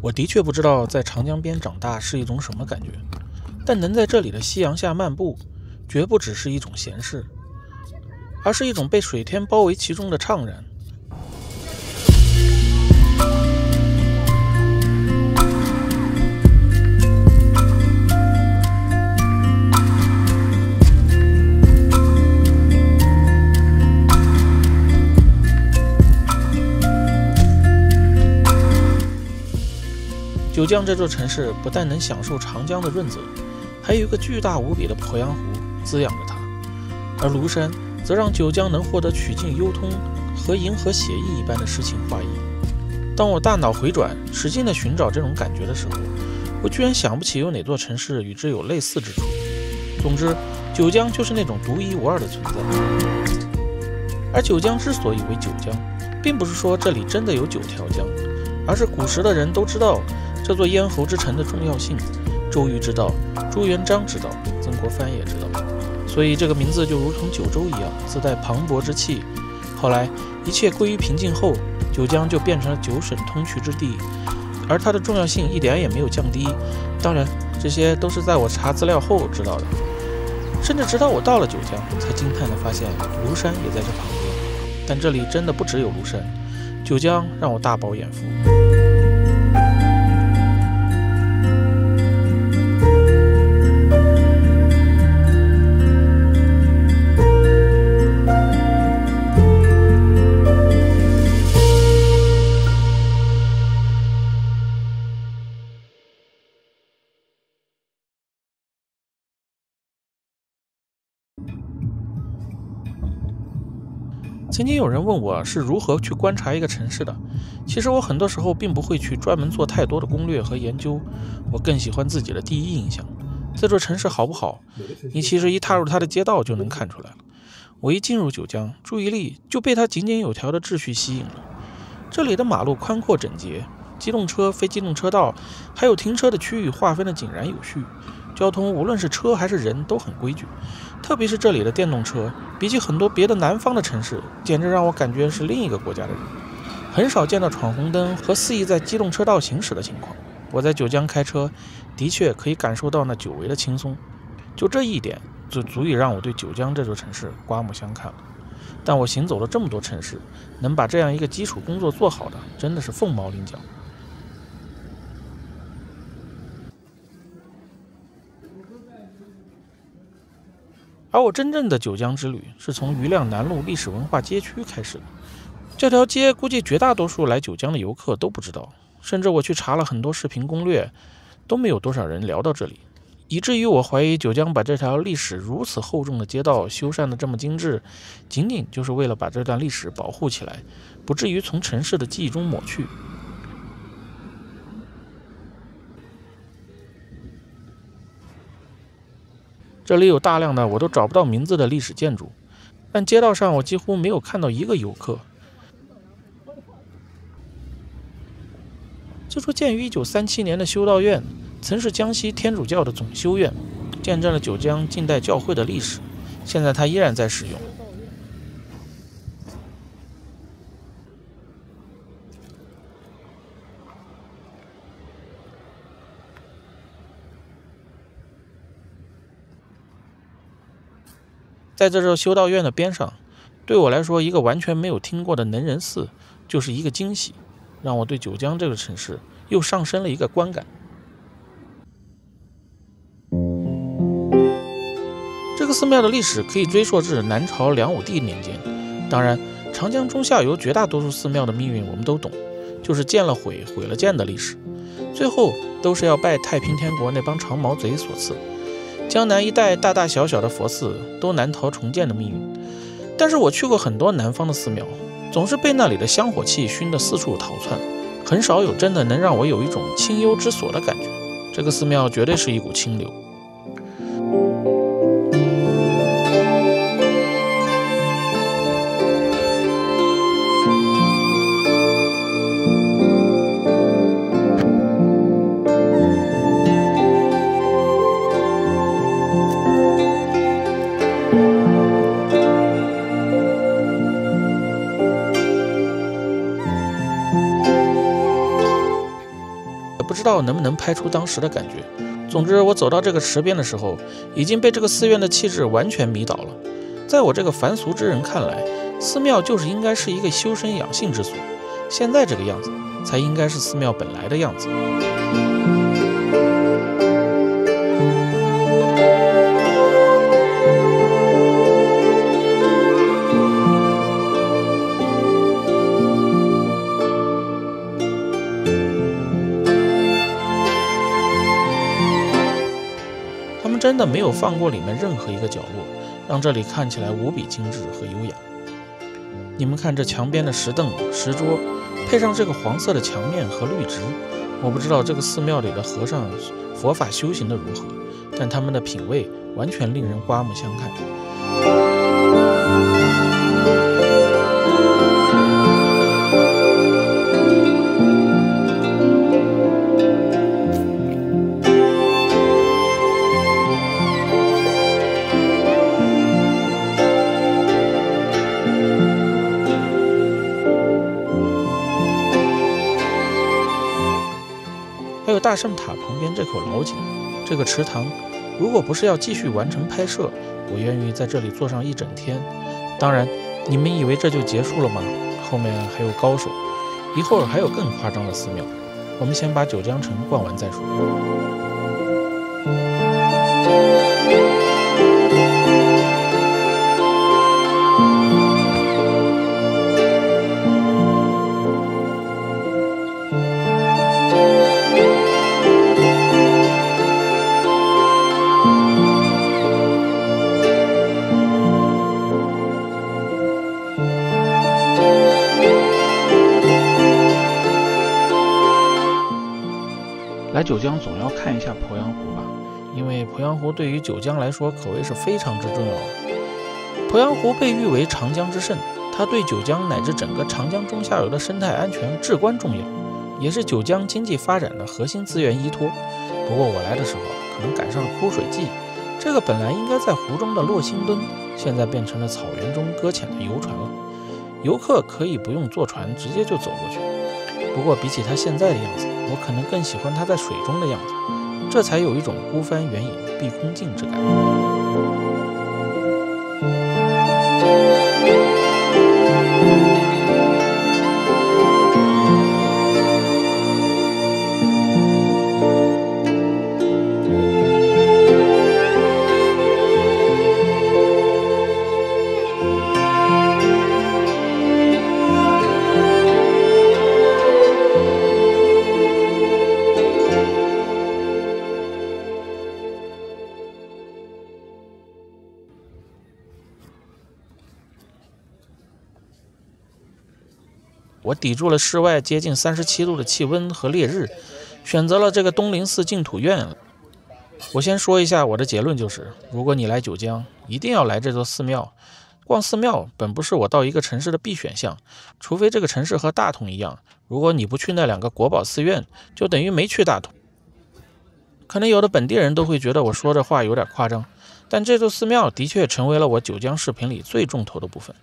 我的确不知道在长江边长大是一种什么感觉，但能在这里的夕阳下漫步，绝不只是一种闲适，而是一种被水天包围其中的怅然。九江这座城市不但能享受长江的润泽，还有一个巨大无比的鄱阳湖滋养着它，而庐山则让九江能获得曲径幽通和银河写意一般的诗情画意。当我大脑回转，使劲地寻找这种感觉的时候，我居然想不起有哪座城市与之有类似之处。总之，九江就是那种独一无二的存在。而九江之所以为九江，并不是说这里真的有9条江，而是古时的人都知道这座咽喉之城的重要性，周瑜知道，朱元璋知道，曾国藩也知道，所以这个名字就如同九州一样，自带磅礴之气。后来一切归于平静后，九江就变成了9省通衢之地，而它的重要性一点也没有降低。当然，这些都是在我查资料后知道的，甚至直到我到了九江，才惊叹地发现庐山也在这旁边。但这里真的不只有庐山，九江让我大饱眼福。曾经有人问我是如何去观察一个城市的，其实我很多时候并不会去专门做太多的攻略和研究，我更喜欢自己的第一印象。这座城市好不好，你其实一踏入它的街道就能看出来了。我一进入九江，注意力就被它井井有条的秩序吸引了。这里的马路宽阔整洁，机动车、非机动车道还有停车的区域划分的井然有序，交通无论是车还是人都很规矩。特别是这里的电动车，比起很多别的南方的城市，简直让我感觉是另一个国家的人。很少见到闯红灯和肆意在机动车道行驶的情况。我在九江开车，的确可以感受到那久违的轻松。就这一点，就足以让我对九江这座城市刮目相看了。但我行走了这么多城市，能把这样一个基础工作做好的，真的是凤毛麟角。而我真正的九江之旅是从余亮南路历史文化街区开始的。这条街估计绝大多数来九江的游客都不知道，甚至我去查了很多视频攻略，都没有多少人聊到这里，以至于我怀疑九江把这条历史如此厚重的街道修缮得这么精致，仅仅就是为了把这段历史保护起来，不至于从城市的记忆中抹去。这里有大量的我都找不到名字的历史建筑，但街道上我几乎没有看到一个游客。这座建于1937年的修道院，曾是江西天主教的总修院，见证了九江近代教会的历史，现在它依然在使用。在这座修道院的边上，对我来说，一个完全没有听过的能仁寺就是一个惊喜，让我对九江这个城市又上升了一个观感。这个寺庙的历史可以追溯至南朝梁武帝年间，当然，长江中下游绝大多数寺庙的命运我们都懂，就是建了毁，毁了建的历史，最后都是要拜太平天国那帮长毛贼所赐。江南一带大大小小的佛寺都难逃重建的命运，但是我去过很多南方的寺庙，总是被那里的香火气熏得四处逃窜，很少有真的能让我有一种清幽之所的感觉。这个寺庙绝对是一股清流。知道能不能拍出当时的感觉。总之，我走到这个池边的时候，已经被这个寺院的气质完全迷倒了。在我这个凡俗之人看来，寺庙就是应该是一个修身养性之所，现在这个样子才应该是寺庙本来的样子。他们真的没有放过里面任何一个角落，让这里看起来无比精致和优雅。你们看这墙边的石凳、石桌，配上这个黄色的墙面和绿植，我不知道这个寺庙里的和尚佛法修行的如何，但他们的品味完全令人刮目相看。还有大圣塔旁边这口老井，这个池塘，如果不是要继续完成拍摄，我愿意在这里坐上一整天。当然，你们以为这就结束了吗？后面还有高手，一会儿还有更夸张的寺庙。我们先把九江城逛完再说。来九江总要看一下鄱阳湖吧，因为鄱阳湖对于九江来说可谓是非常之重要的。鄱阳湖被誉为长江之肾，它对九江乃至整个长江中下游的生态安全至关重要，也是九江经济发展的核心资源依托。不过我来的时候可能赶上了枯水季，这个本来应该在湖中的洛星墩，现在变成了草原中搁浅的游船了。游客可以不用坐船，直接就走过去。不过比起它现在的样子，我可能更喜欢它在水中的样子，这才有一种孤帆远影碧空尽之感。我抵住了室外接近37度的气温和烈日，选择了这个东林寺净土院。我先说一下我的结论，就是如果你来九江，一定要来这座寺庙。逛寺庙本不是我到一个城市的必选项，除非这个城市和大同一样，如果你不去那2个国宝寺院，就等于没去大同。可能有的本地人都会觉得我说这话有点夸张，但这座寺庙的确成为了我九江视频里最重头的部分。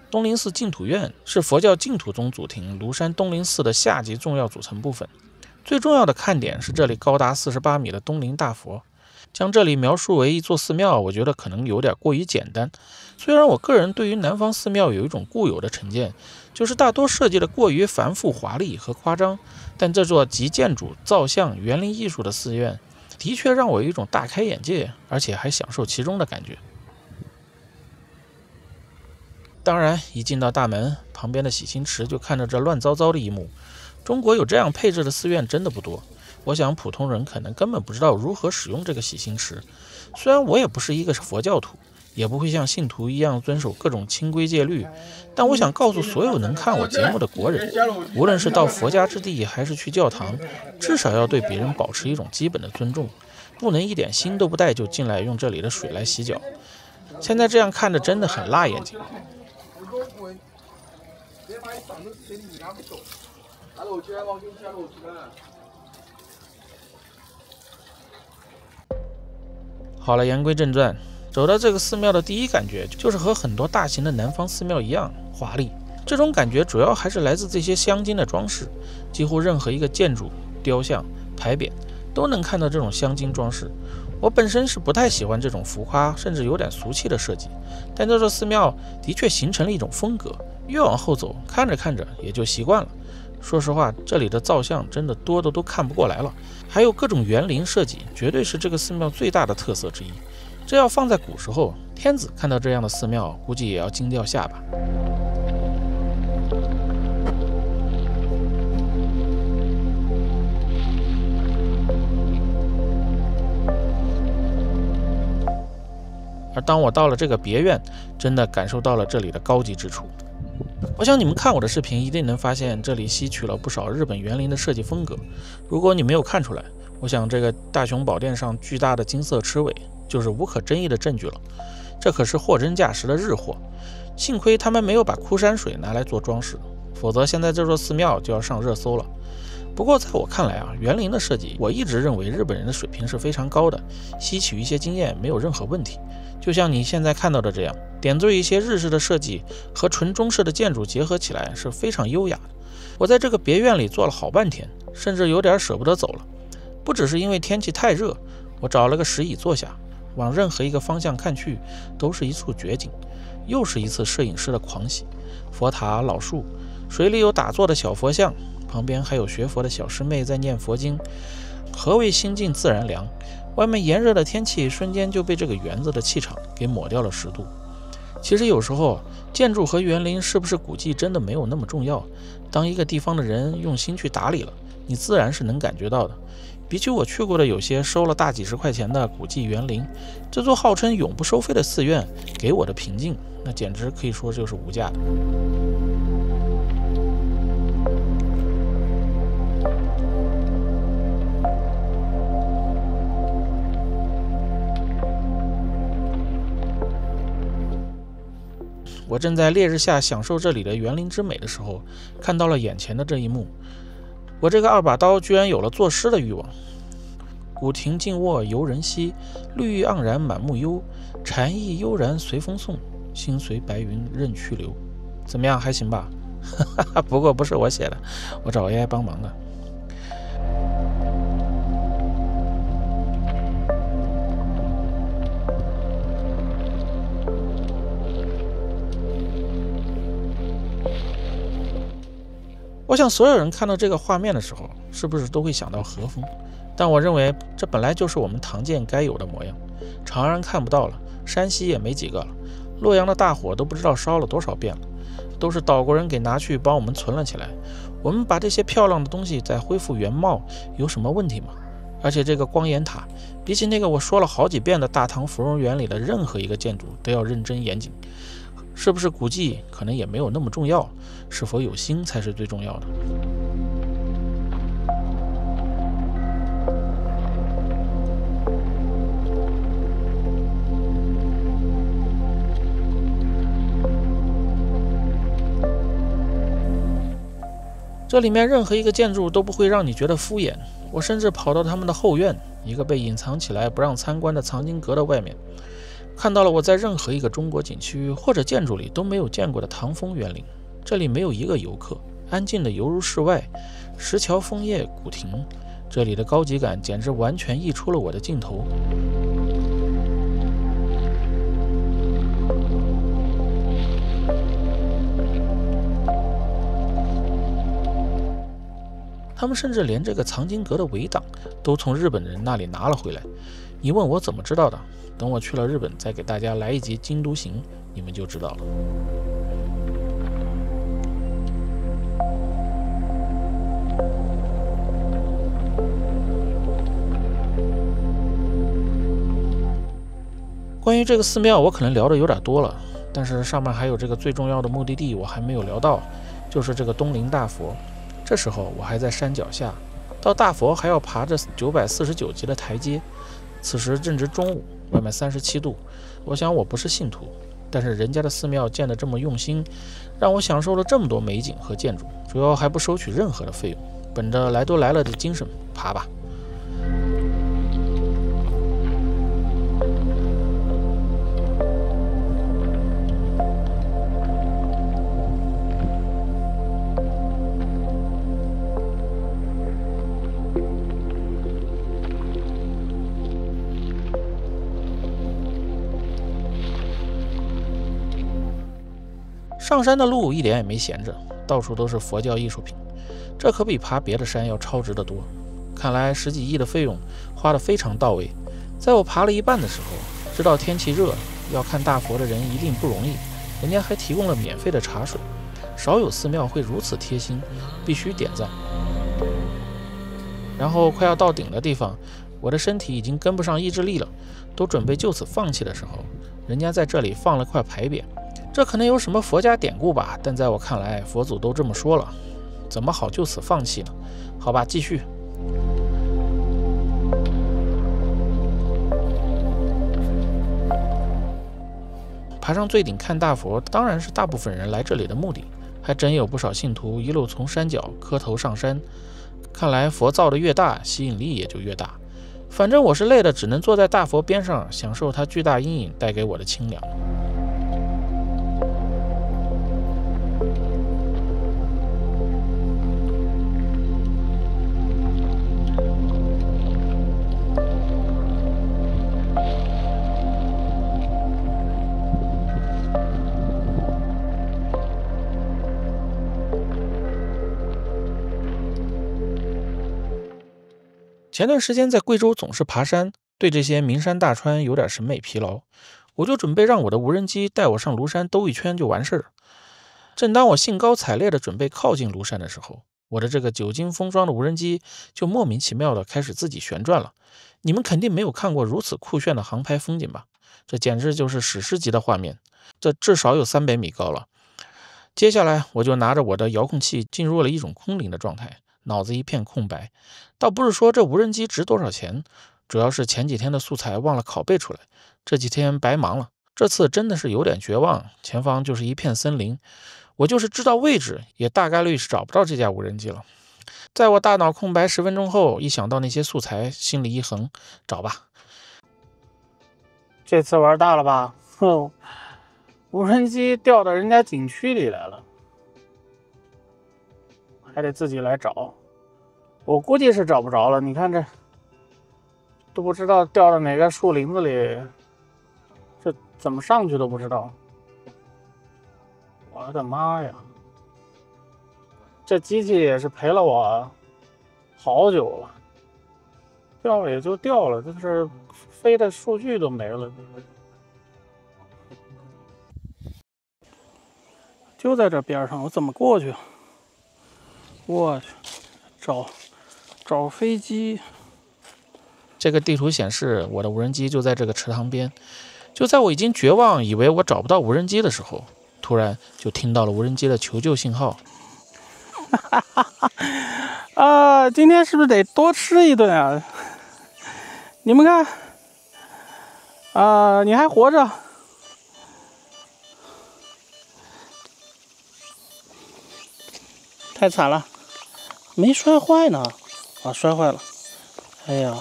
东林寺净土院是佛教净土宗祖庭庐山东林寺的下级重要组成部分。最重要的看点是这里高达48米的东林大佛。将这里描述为一座寺庙，我觉得可能有点过于简单。虽然我个人对于南方寺庙有一种固有的成见，就是大多设计的过于繁复华丽和夸张，但这座集建筑、造像、园林艺术的寺院，的确让我有一种大开眼界，而且还享受其中的感觉。当然，一进到大门，旁边的洗心池就看着这乱糟糟的一幕。中国有这样配置的寺院真的不多，我想普通人可能根本不知道如何使用这个洗心池。虽然我也不是一个佛教徒，也不会像信徒一样遵守各种清规戒律，但我想告诉所有能看我节目的国人，无论是到佛家之地还是去教堂，至少要对别人保持一种基本的尊重，不能一点心都不带就进来用这里的水来洗脚。现在这样看着真的很辣眼睛。好了，言归正传，走到这个寺庙的第一感觉就是和很多大型的南方寺庙一样华丽，这种感觉主要还是来自这些镶金的装饰，几乎任何一个建筑、雕像、牌匾都能看到这种镶金装饰。我本身是不太喜欢这种浮夸甚至有点俗气的设计，但这座寺庙的确形成了一种风格，越往后走，看着看着也就习惯了。说实话，这里的造像真的多的都看不过来了，还有各种园林设计，绝对是这个寺庙最大的特色之一。这要放在古时候，天子看到这样的寺庙，估计也要惊掉下巴。而当我到了这个别院，真的感受到了这里的高级之处。我想你们看我的视频一定能发现，这里吸取了不少日本园林的设计风格。如果你没有看出来，我想这个大雄宝殿上巨大的金色螭尾就是无可争议的证据了。这可是货真价实的日货，幸亏他们没有把枯山水拿来做装饰，否则现在这座寺庙就要上热搜了。不过在我看来啊，园林的设计我一直认为日本人的水平是非常高的，吸取一些经验没有任何问题。就像你现在看到的这样，点缀一些日式的设计和纯中式的建筑结合起来是非常优雅的。我在这个别院里坐了好半天，甚至有点舍不得走了。不只是因为天气太热，我找了个石椅坐下，往任何一个方向看去都是一处绝景，又是一次摄影师的狂喜。佛塔、老树，水里有打坐的小佛像，旁边还有学佛的小师妹在念佛经。何谓心静自然凉？外面炎热的天气瞬间就被这个园子的气场给抹掉了10度。其实有时候建筑和园林是不是古迹真的没有那么重要，当一个地方的人用心去打理了，你自然是能感觉到的。比起我去过的有些收了大几十块钱的古迹园林，这座号称永不收费的寺院给我的平静，那简直可以说就是无价的。我正在烈日下享受这里的园林之美的时候，看到了眼前的这一幕。我这个2把刀居然有了作诗的欲望。古亭静卧游人稀，绿意盎然满目忧。禅意悠然随风送，心随白云任去留。怎么样，还行吧？不过不是我写的，我找 AI 帮忙的。我想所有人看到这个画面的时候，是不是都会想到和风？但我认为这本来就是我们唐建该有的模样。长安看不到了，山西也没几个了，洛阳的大火都不知道烧了多少遍了，都是岛国人给拿去帮我们存了起来。我们把这些漂亮的东西再恢复原貌，有什么问题吗？而且这个光岩塔，比起那个我说了好几遍的大唐芙蓉园里的任何一个建筑都要认真严谨。是不是古迹可能也没有那么重要，是否有心才是最重要的。这里面任何一个建筑都不会让你觉得敷衍，我甚至跑到他们的后院，一个被隐藏起来不让参观的藏经阁的外面，看到了我在任何一个中国景区或者建筑里都没有见过的唐风园林。这里没有一个游客，安静的犹如世外。石桥枫叶古亭，这里的高级感简直完全溢出了我的镜头。他们甚至连这个藏经阁的围挡都从日本人那里拿了回来。你问我怎么知道的？等我去了日本再给大家来一集京都行，你们就知道了。关于这个寺庙我可能聊的有点多了，但是上面还有这个最重要的目的地我还没有聊到，就是这个东林大佛。这时候我还在山脚下，到大佛还要爬着949级的台阶。此时正值中午，外面37度。我想我不是信徒，但是人家的寺庙建得这么用心，让我享受了这么多美景和建筑，主要还不收取任何的费用，本着来都来了的精神，爬吧。上山的路一点也没闲着，到处都是佛教艺术品，这可比爬别的山要超值得多。看来10几亿的费用花得非常到位。在我爬了一半的时候，知道天气热，要看大佛的人一定不容易，人家还提供了免费的茶水，少有寺庙会如此贴心，必须点赞。然后快要到顶的地方，我的身体已经跟不上意志力了，都准备就此放弃的时候，人家在这里放了块牌匾。这可能有什么佛家典故吧，但在我看来，佛祖都这么说了，怎么好就此放弃呢？好吧，继续。爬上最顶看大佛，当然是大部分人来这里的目的，还真有不少信徒一路从山脚磕头上山。看来佛造的越大，吸引力也就越大。反正我是累的，只能坐在大佛边上，享受它巨大阴影带给我的清凉。前段时间在贵州总是爬山，对这些名山大川有点审美疲劳，我就准备让我的无人机带我上庐山兜一圈就完事儿。正当我兴高采烈地准备靠近庐山的时候，我的这个久经风霜的无人机就莫名其妙地开始自己旋转了。你们肯定没有看过如此酷炫的航拍风景吧？这简直就是史诗级的画面，这至少有300米高了。接下来我就拿着我的遥控器进入了一种空灵的状态，脑子一片空白。倒不是说这无人机值多少钱，主要是前几天的素材忘了拷贝出来，这几天白忙了。这次真的是有点绝望，前方就是一片森林，我就是知道位置，也大概率是找不到这架无人机了。在我大脑空白10分钟后，一想到那些素材，心里一横，找吧。这次玩大了吧？哼，无人机调到人家景区里来了，还得自己来找。我估计是找不着了，你看这都不知道掉到哪个树林子里，这怎么上去都不知道。我的妈呀，这机器也是陪了我好久了，掉了也就掉了，就是飞的数据都没了。就在这边上，我怎么过去？我去，找飞机。这个地图显示我的无人机就在这个池塘边。就在我已经绝望，以为我找不到无人机的时候，突然就听到了无人机的求救信号。今天是不是得多吃一顿啊？你们看，你还活着。太惨了，没摔坏呢，摔坏了。哎呀，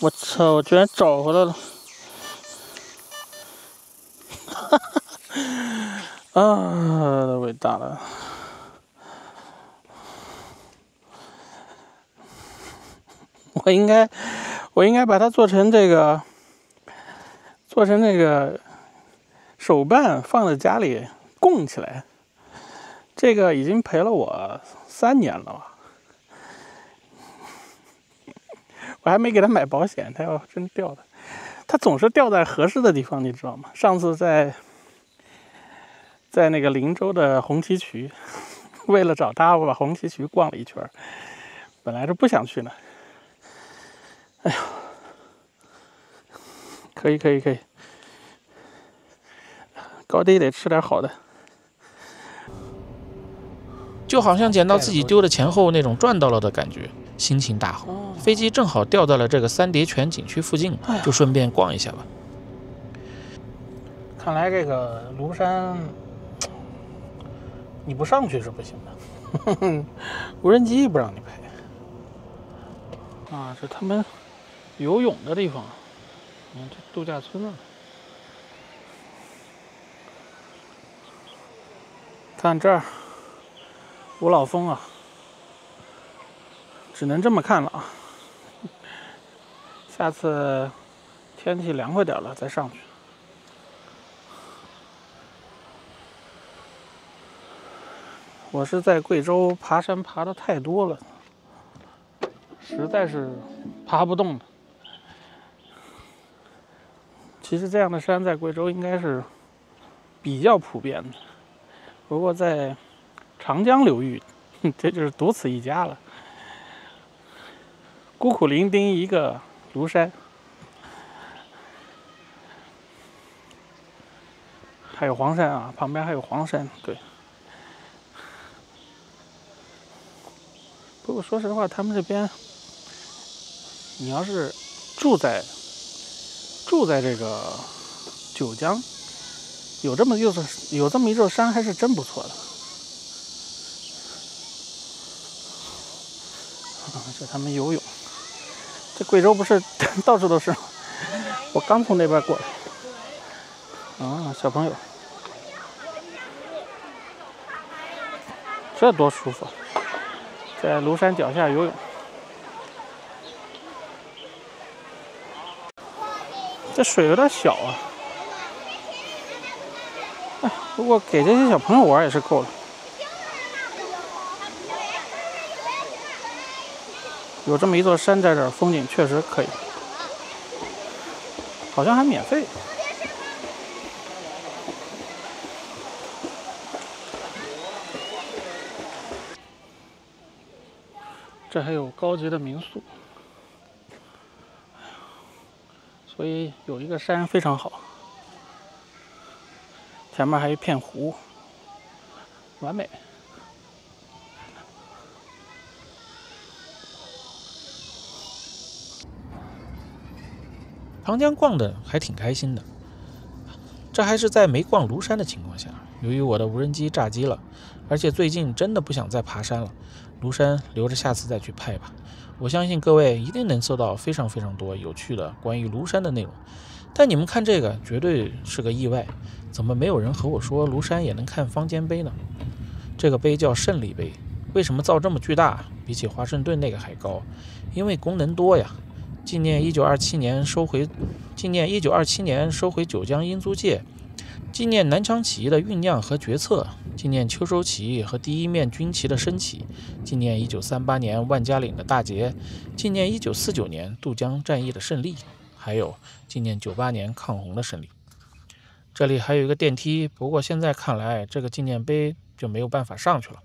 我操，我居然找回来了。伟大了。我应该把它做成那个手办，放在家里供起来。这个已经陪了我3年了吧，我还没给他买保险，他要真掉的，他总是掉在合适的地方，你知道吗？上次在那个林州的红旗渠，为了找他，我把红旗渠逛了一圈，本来是不想去呢。哎呀，可以，高低得吃点好的。就好像捡到自己丢的钱后那种赚到了的感觉，心情大好。飞机正好掉在了这个三叠泉景区附近，就顺便逛一下吧。看来这个庐山你不上去是不行的，无人机不让你拍。这他们游泳的地方，这度假村啊。看这儿。五老峰啊，只能这么看了啊。下次天气凉快点了再上去。我是在贵州爬山爬的太多了，实在是爬不动了。其实这样的山在贵州应该是比较普遍的，不过在长江流域，这就是独此一家了。孤苦伶仃一个庐山，还有黄山啊，旁边还有黄山，对。不过说实话，他们这边，你要是住在这个九江，有这么一座山，还是真不错的。这他们游泳，这贵州不是到处都是吗？我刚从那边过来。啊，小朋友，这多舒服！在庐山脚下游泳，这水有点小啊。哎，不过给这些小朋友玩也是够了。有这么一座山在这儿，风景确实可以，好像还免费。这还有高级的民宿，所以有一个山非常好，前面还有一片湖，完美。长江逛的还挺开心的，这还是在没逛庐山的情况下。由于我的无人机炸机了，而且最近真的不想再爬山了，庐山留着下次再去拍吧。我相信各位一定能搜到非常多有趣的关于庐山的内容。但你们看这个绝对是个意外，怎么没有人和我说庐山也能看方尖碑呢？这个碑叫胜利碑，为什么造这么巨大？比起华盛顿那个还高，因为功能多呀。纪念1927年收回九江英租界，纪念南昌起义的酝酿和决策，纪念秋收起义和第一面军旗的升起，纪念1938年万家岭的大捷，纪念1949年渡江战役的胜利，还有纪念98年抗洪的胜利。这里还有一个电梯，不过现在看来这个纪念碑就没有办法上去了。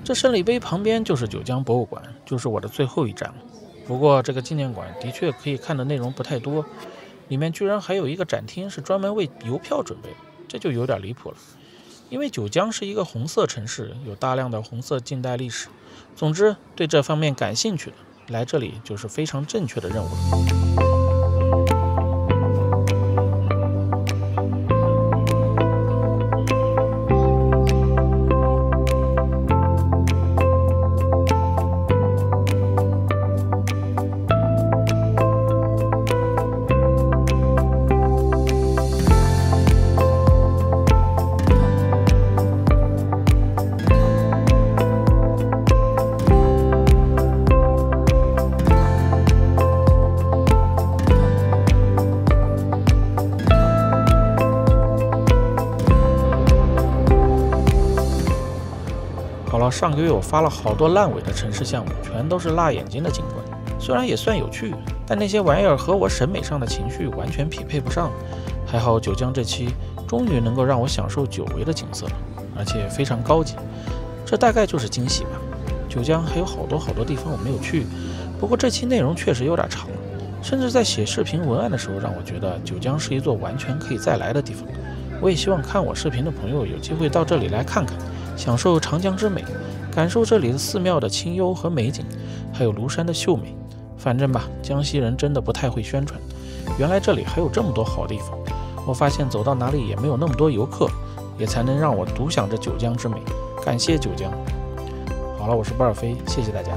这胜利碑旁边就是九江博物馆，就是我的最后一站了。不过这个纪念馆的确可以看的内容不太多，里面居然还有一个展厅是专门为邮票准备的，这就有点离谱了。因为九江是一个红色城市，有大量的红色近代历史。总之，对这方面感兴趣的，来这里就是非常正确的任务了。好了，上个月我发了好多烂尾的城市项目，全都是辣眼睛的景观。虽然也算有趣，但那些玩意儿和我审美上的情绪完全匹配不上。还好九江这期终于能够让我享受久违的景色了，而且非常高级，这大概就是惊喜吧。九江还有好多地方我没有去，不过这期内容确实有点长，甚至在写视频文案的时候，让我觉得九江是一座完全可以再来的地方。我也希望看我视频的朋友有机会到这里来看看，享受长江之美，感受这里的寺庙的清幽和美景，还有庐山的秀美。反正吧，江西人真的不太会宣传，原来这里还有这么多好地方。我发现走到哪里也没有那么多游客，也才能让我独享着九江之美。感谢九江。好了，我是波尔飞，谢谢大家。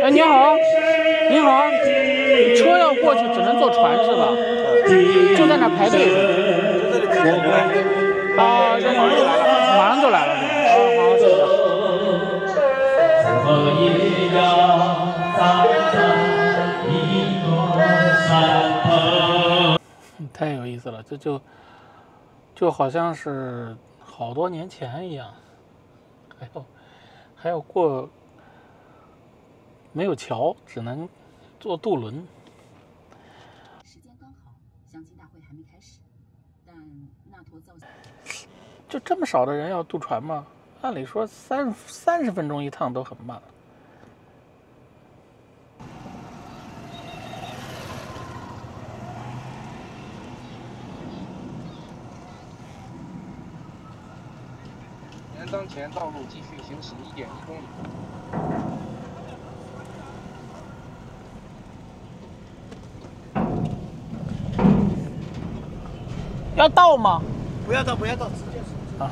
哎，你好，你好，车要过去只能坐船是吧？就在那排队是吧？啊，这马上就来了，是吧？啊，好，谢谢。太有意思了，这就好像是好多年前一样，还要过，没有桥，只能坐渡轮。时间刚好，相亲大会还没开始，但那坨造型就这么少的人要渡船吗？按理说30分钟一趟都很慢。当前道路继续行驶1.1公里。要到吗？不要到，不要到，直接是。啊。